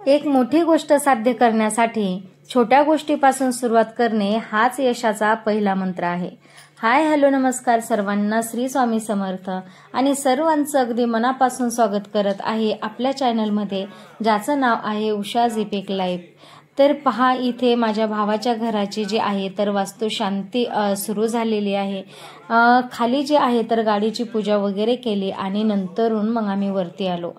एक मोठी गोष्ट साध्य करण्यासाठी छोट्या गोष्टीपासून सुरुवात करणे हाच यशाचा पहिला मंत्र आहे। हाय हॅलो नमस्कार सर्वांना, श्री स्वामी समर्थ आणि सर्वांचं अगदी मनापासून स्वागत करत आहे आपल्या चॅनलमध्ये, ज्याचं नाव आहे उषा झिपिक लाईव्ह। तर पहा, इथे माझ्या भावाच्या घराची जी आहे तर वास्तुशांती सुरू झालेली आहे। खाली जे आहे तर गाडीची पूजा वगैरे केली आणि नंतरून मग आम्ही वरती आलो।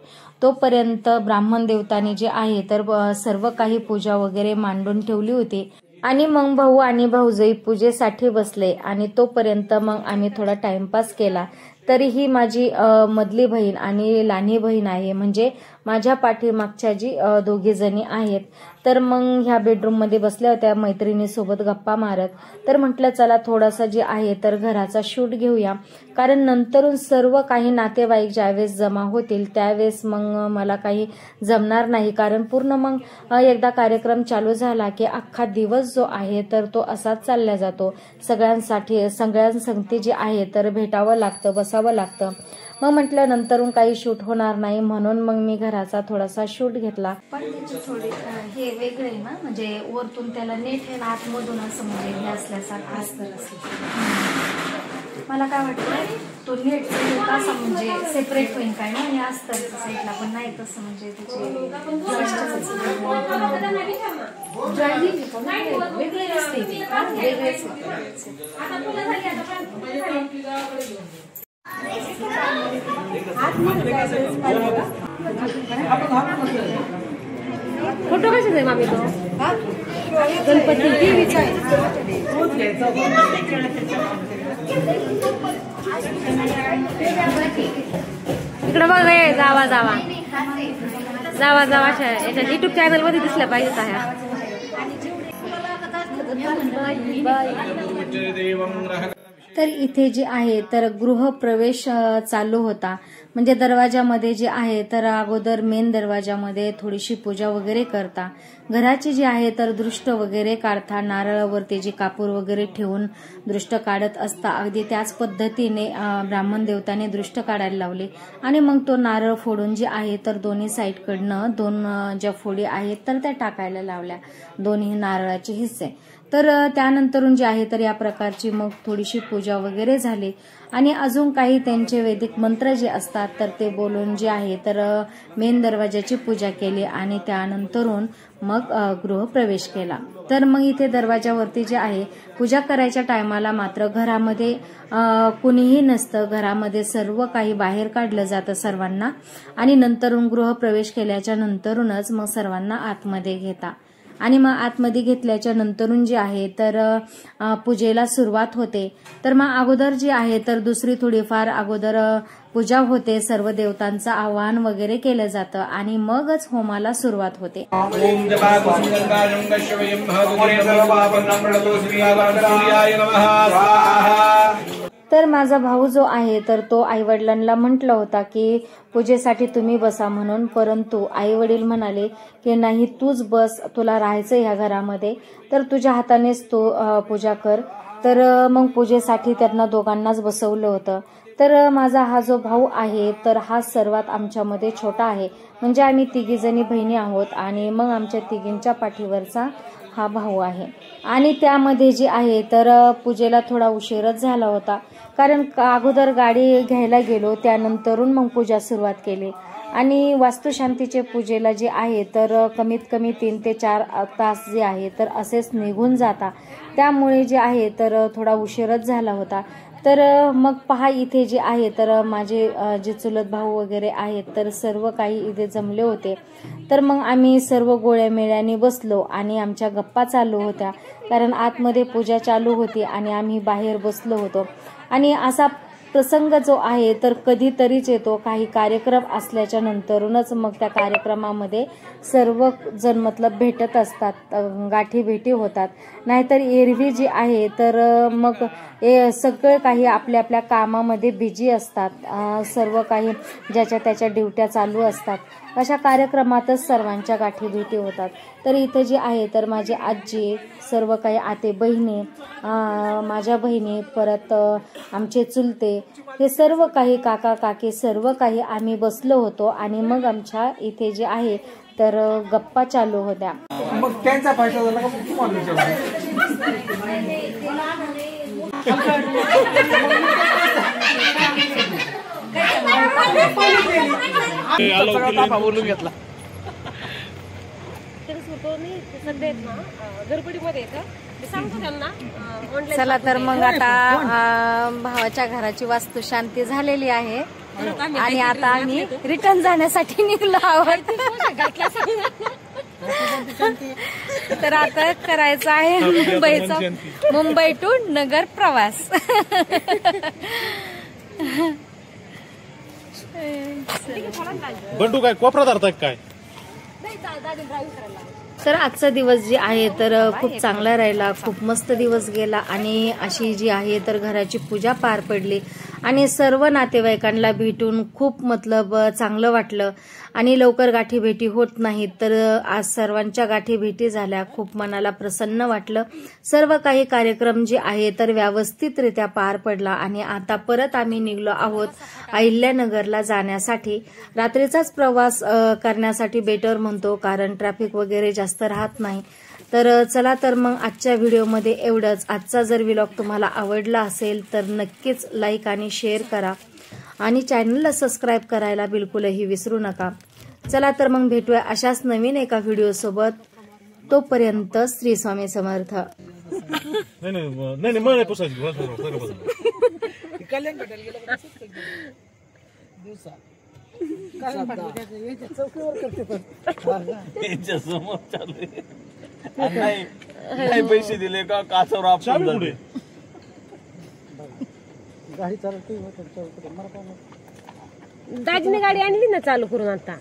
तोपर्यंत ब्राह्मण देवतांनी जे आहे तर सर्व काही पूजा वगैरे मांडून ठेवली होती आणि मग भाऊ आणि भाऊजाई पूजेसाठी बसले आणि तोपर्यंत मग आम्ही थोडा टाइमपास केला। तरीही माझी मधली बहीण आणि लहानी बहीण आहे, म्हणजे माझ्या पाठीमागच्या जी दोघी जणी आहेत, तर मग ह्या बेडरूम मध्ये बसल्या होत्या मैत्रिणीसोबत गप्पा मारत। तर म्हटलं चला थोडासा जे आहे तर घराचा शूट घेऊया, कारण नंतरून सर्व काही नातेवाईक ज्यावेळेस जमा होतील त्यावेळेस मग मला काही जमणार नाही, कारण पूर्ण मग एकदा कार्यक्रम चालू झाला की अख्खा दिवस जो आहे तर तो असाच चालला जातो। सगळ्यांसंगती जी आहे तर भेटावं लागतं, बसावं लागतं। मग म्हटलं नंतरून काही शूट होणार नाही, म्हणून मग मी घराचा थोडासा शूट घेतला। पण त्याचे थोडे हे वेगळे ना, म्हणजे वरतून त्याला नेट आहे, आतमधून असं म्हणजे हे असल्यासारखं असतं। मला काय वाटतं तो नेटचा असा म्हणजे सेपरेट होईल काय ना, आणि अस्तरच्या साईडला पण नाही तसं, म्हणजे त्याचे वेगळे असते वेगळेच। फोटो कशाचा आहे मामी तो? गणपती देवीचा आहे। इकडे बघ रे, जावा जावा जावा जावा, याच्या युट्यूब चॅनल मध्ये दिसल्या पाहिजेत ह्या। तर इथे जे आहे तर गृहप्रवेश चालू होता, म्हणजे दरवाजामध्ये जे आहे तर अगोदर मेन दरवाजामध्ये थोडीशी पूजा वगैरे करता, घराची जी आहे तर दृष्ट वगैरे काढता, नारळावरती जी कापूर वगैरे ठेवून दृष्ट काढत असता, अगदी त्याच पद्धतीने ब्राह्मण देवताने दृष्ट काढायला लावले आणि मग तो नारळ फोडून जे आहे तर दोन्ही साईडकडनं दोन ज्या फोडी आहेत तर त्या टाकायला लावल्या, दोन्ही नारळाचे हिस्से। तर त्यानंतरून जे आहे तर या प्रकारची मग थोडीशी पूजा वगैरे झाली आणि अजून काही त्यांचे वैदिक मंत्र जे असतात तर ते बोलून जे आहे तर मेन दरवाजाची पूजा केली आणि त्यानंतरून मग गृहप्रवेश केला। तर मग इथे दरवाजावरती जे आहे पूजा करायच्या टायमाला मात्र घरामध्ये कुणीही नसतं, घरामध्ये सर्व काही बाहेर काढलं जातं सर्वांना आणि नंतरून गृहप्रवेश केल्याच्या नंतरूनच मग सर्वांना आतमध्ये घेता आणि मग आतमध्ये घेतल्याच्या नंतरून जे आहे तर पूजेला सुरुवात होते। तर मग अगोदर जे आहे तर दुसरी थोडीफार अगोदर पूजा होते, सर्व देवतांचं आवाहन वगैरे केलं जातं आणि मगच होमाला सुरुवात होते। तर माझा भाऊ जो आहे तर तो आईवडिलांना म्हटलं होता की पूजेसाठी तुम्ही बसा म्हणून, परंतु आईवडील म्हणाले की नाही तूच बस, तुला राहायचं ह्या घरामध्ये, तर तुझ्या हातानेच तू पूजा कर। तर मग पूजेसाठी त्यांना दोघांनाच बसवलं होतं। तर माझा हा जो भाऊ आहे तर हा सर्वात आमच्यामध्ये छोटा आहे, म्हणजे आम्ही तिघी जणी बहिणी आहोत आणि मग आमच्या तिघींच्या पाठीवरचा हा भाऊ आहे। आणि त्यामध्ये जे आहे तर पूजेला थोडा उशीरच झाला होता, कारण अगोदर गाडी घ्यायला गेलो, त्यानंतरून मग पूजा सुरुवात केली आणि वास्तुशांतीचे पूजेला जे आहे तर कमीत कमी 3 ते 4 तास जे आहे तर असेच निघून जाता, त्यामुळे जे आहे तर थोडा उशीरच झाला होता। तर मग पहा, इथे जे आहे तर माझे जे चुलत भाऊ वगैरे आहेत तर सर्व काही इथे जमले होते। तर मग आम्ही सर्व गोळ्या मेळ्याने बसलो आणि आमच्या गप्पा चालू होत्या, कारण आतमध्ये पूजा चालू होती आणि आम्ही बाहेर बसलो होतो। आणि असा प्रसंग जो आहे तर कधीतरीच येतो, काही कार्यक्रम असल्याच्या नंतरूनच मग त्या कार्यक्रमामध्ये सर्व जण मतलब भेटत असतात, गाठी भेटी होतात, नाहीतर एरवी जी आहे तर मग सगळे काही आपल्या आपल्या कामामध्ये बिझी असतात, सर्व काही ज्याच्या त्याच्या ड्युट्या चालू असतात, अशा कार्यक्रमातच सर्वांच्या गाठी भेटी होतात। तर इथे जे आहे तर माझी आजी, सर्व काही आते बहिणी, माझ्या बहिणी, परत आमचे चुलते, हे सर्व काही काका काकी सर्व काही आम्ही बसलो होतो आणि मग आमच्या इथे जे आहे तर गप्पा चालू होत्या. मग त्यांचा फायदा झाला का मग तुम्हाला बोलून घेतला. चला तर मग आता भावाच्या घराची वास्तू शांती झालेली आहे आणि आता आम्ही रिटर्न जाण्यासाठी निघलो आहोत. तर आता करायचं आहे मुंबई टू नगर प्रवास. बंडू काय कोपरा धरताय काय? तर आजचा दिवस जे आहे तर खूप चांगला राहिला, खूप मस्त दिवस गेला आणि अशी जी आहे तर घराची पूजा पार पडली आणि सर्व नातेवाईकांना भेटून खूप चांगलं वाटलं आणि लवकर गाठी भेटी होत नाहीत तर आज सर्वांच्या गाठी भेटी झाल्या. खूप मनाला प्रसन्न वाटलं. सर्व काही कार्यक्रम जे आहे तर व्यवस्थितरित्या पार पडला आणि आता परत आम्ही निघलो आहोत अहिल्यानगरला जाण्यासाठी. रात्रीचाच प्रवास करण्यासाठी बेटर म्हणतो कारण ट्रॅफिक वगैरे जास्त राहत नाही. तर चला तर मग आजच्या व्हिडिओमध्ये एवढंच. आजचा जर व्लॉग तुम्हाला आवडला असेल तर नक्कीच लाईक आणि शेअर करा आणि चॅनलला सबस्क्राईब करायला बिलकुलही विसरू नका. चला तर मग भेटूया अशाच नवीन एका व्हिडिओ सोबत. तोपर्यंत श्री स्वामी समर्थ. नाही पैसे दिले का काचावर आपण गाडी चालवते. दाजीने गाडी आणली ना चालू करून आता.